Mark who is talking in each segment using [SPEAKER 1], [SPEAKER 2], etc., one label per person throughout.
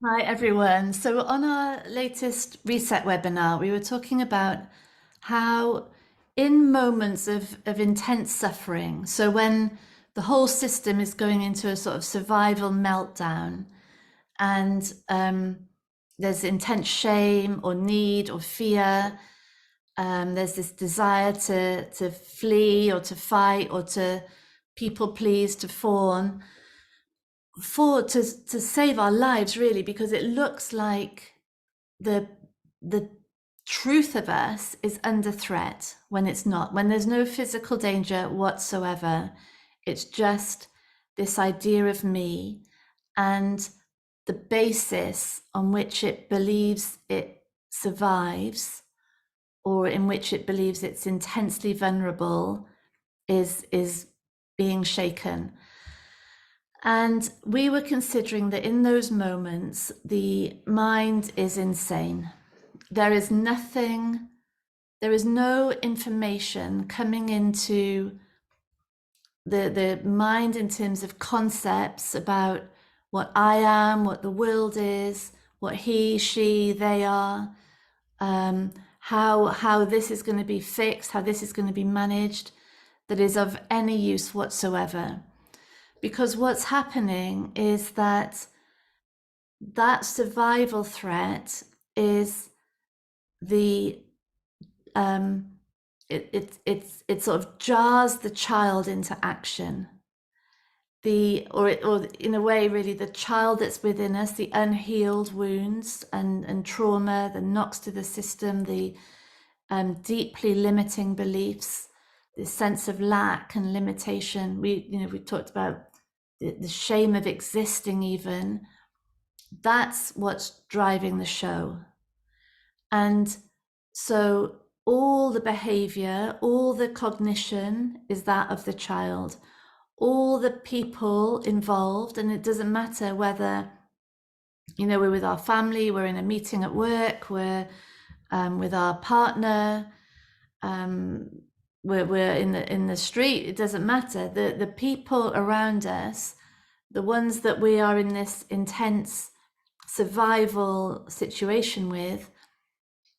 [SPEAKER 1] Hi everyone. So on our latest reset webinar, we were talking about how in moments of intense suffering, so when the whole system is going into a sort of survival meltdown and there's intense shame or need or fear, there's this desire to flee or to fight or to people please, to fawn, to save our lives really, because it looks like the the truth of us is under threat when it's not, when there's no physical danger whatsoever. It's just this idea of me and the basis on which it believes it survives, or in which it believes it's intensely vulnerable, is being shaken. And we were considering that in those moments, the mind is insane. There is nothing, there is no information coming into the mind in terms of concepts about what I am, what the world is, what he, she, they are, how this is going to be fixed, how this is going to be managed, that is of any use whatsoever. Because what's happening is that survival threat is the it sort of jars the child into action. Or in a way, really, the child that's within us, the unhealed wounds and trauma, the knocks to the system, the deeply limiting beliefs, this sense of lack and limitation. We talked about the shame of existing even. That's what's driving the show. And so all the behavior, all the cognition is that of the child. All the people involved, and it doesn't matter whether, we're with our family, we're in a meeting at work, we're with our partner, we're in the street, it doesn't matter. The people around us, the ones that we are in this intense survival situation with,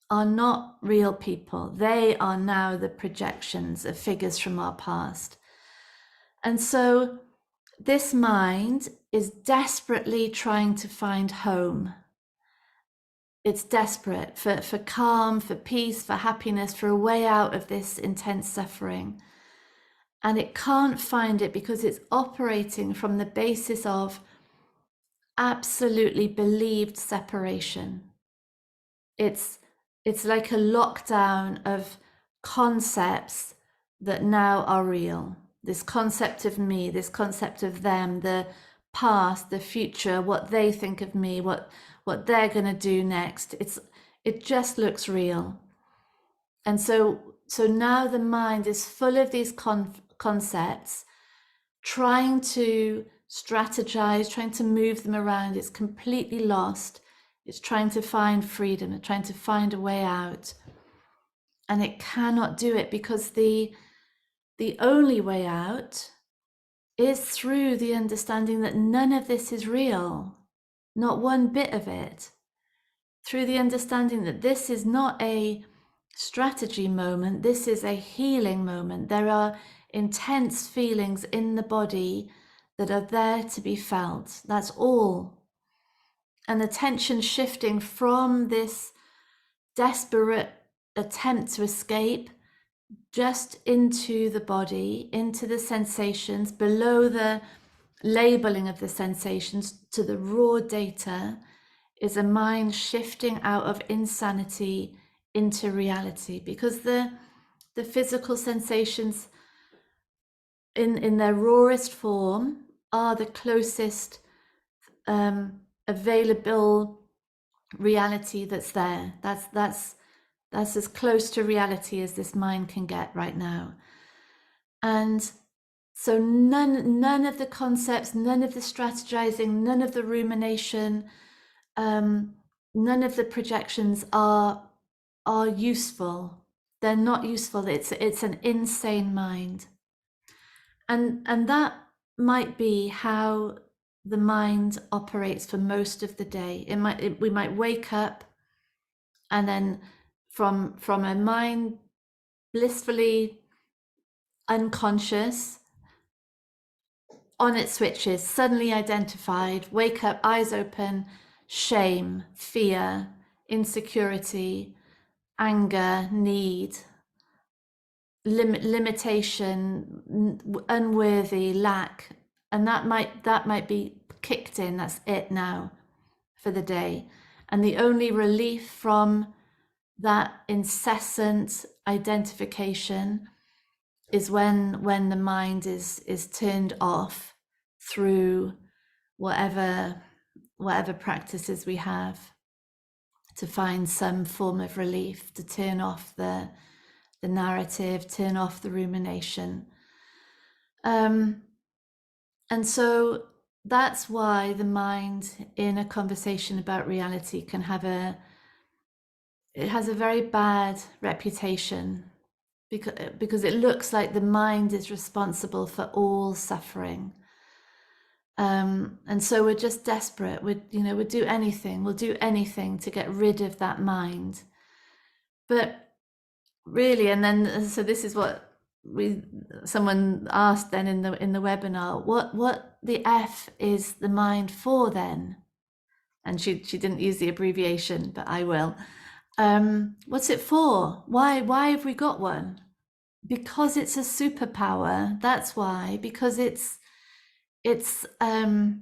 [SPEAKER 1] are not real people. They are now the projections of figures from our past. And so this mind is desperately trying to find home. It's desperate for calm, for peace, for happiness, for a way out of this intense suffering. And it can't find it because it's operating from the basis of absolutely believed separation. It's like a lockdown of concepts that now are real. This concept of me, this concept of them, the past, the future, what they think of me, what they're going to do next. It just looks real. And so now the mind is full of these concepts, trying to strategize, trying to move them around. It's completely lost. It's trying to find freedom, it's trying to find a way out. And it cannot do it because the only way out is through the understanding that none of this is real, not one bit of it. Through the understanding that this is not a strategy moment, this is a healing moment. There are intense feelings in the body that are there to be felt. That's all. And the tension shifting from this desperate attempt to escape just into the body, into the sensations, below the labeling of the sensations to the raw data, is a mind shifting out of insanity into reality, because the physical sensations in their rawest form are the closest available reality that's there. That's as close to reality as this mind can get right now. And so none of the concepts, none of the strategizing, none of the rumination, none of the projections are useful. They're not useful. It's an insane mind. And that might be how the mind operates for most of the day. We might wake up, and then from a mind blissfully unconscious, on it switches, suddenly identified, wake up, eyes open, shame, fear, insecurity, anger, need, limitation, unworthy, lack, and that might be kicked in. That's it now for the day. And the only relief from that incessant identification is when the mind is turned off through whatever practices we have, to find some form of relief, to turn off the narrative, turn off the rumination. And so that's why the mind in a conversation about reality can have it has a very bad reputation, because it looks like the mind is responsible for all suffering. And so we're just desperate. We'll do anything. We'll do anything to get rid of that mind. But really, and then so this is what someone asked then in the webinar. What the F is the mind for then? And she didn't use the abbreviation, but I will. What's it for? Why have we got one? Because it's a superpower. That's why. Because it's the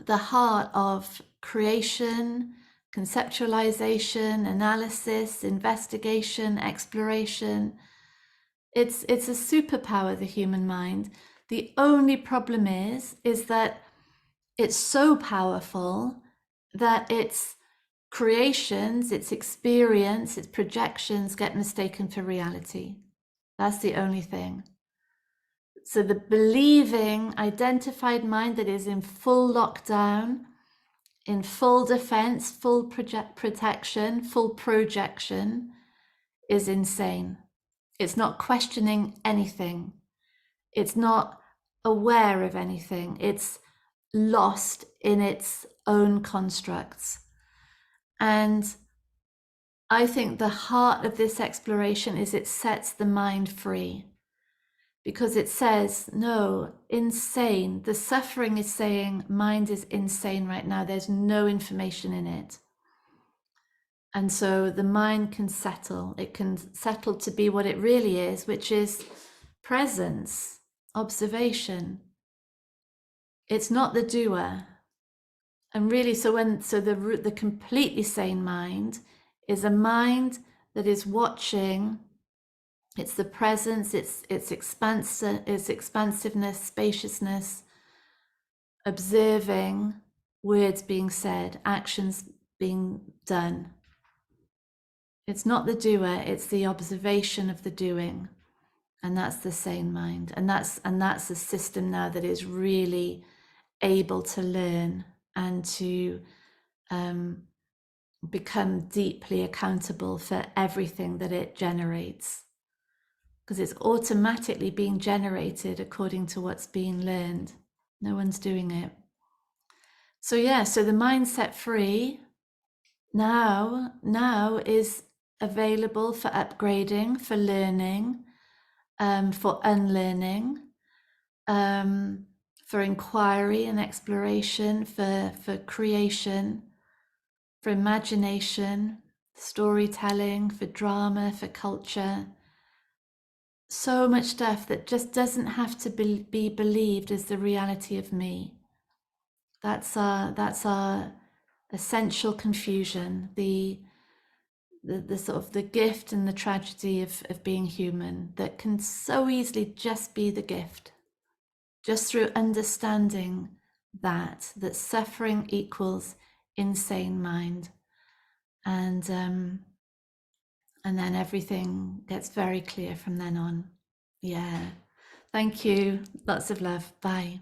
[SPEAKER 1] heart of creation, conceptualization, analysis, investigation, exploration. It's a superpower, the human mind. The only problem is that it's so powerful that its creations, its experience, its projections get mistaken for reality. That's the only thing. So the believing, identified mind that is in full lockdown, in full defense, full protection, full projection, is insane. It's not questioning anything. It's not aware of anything. It's lost in its own constructs. And I think the heart of this exploration is it sets the mind free, because it says, no, insane. The suffering is saying mind is insane right now. There's no information in it. And so the mind can settle. It can settle to be what it really is, which is presence, observation. It's not the doer. And really, so the completely sane mind is a mind that is watching. It's the presence, it's expansiveness, spaciousness, observing words being said, actions being done. It's not the doer, it's the observation of the doing. And that's the sane mind. And that's a system now that is really able to learn and to become deeply accountable for everything that it generates, because it's automatically being generated according to what's being learned. No one's doing it. So the mind set free now is available for upgrading, for learning, for unlearning, for inquiry and exploration, for creation, for imagination, storytelling, for drama, for culture. So much stuff that just doesn't have to be believed as the reality of me. That's our essential confusion, the sort of the gift and the tragedy of being human, that can so easily just be the gift, just through understanding that suffering equals insane mind. And then everything gets very clear from then on. Yeah. Thank you. Lots of love. Bye.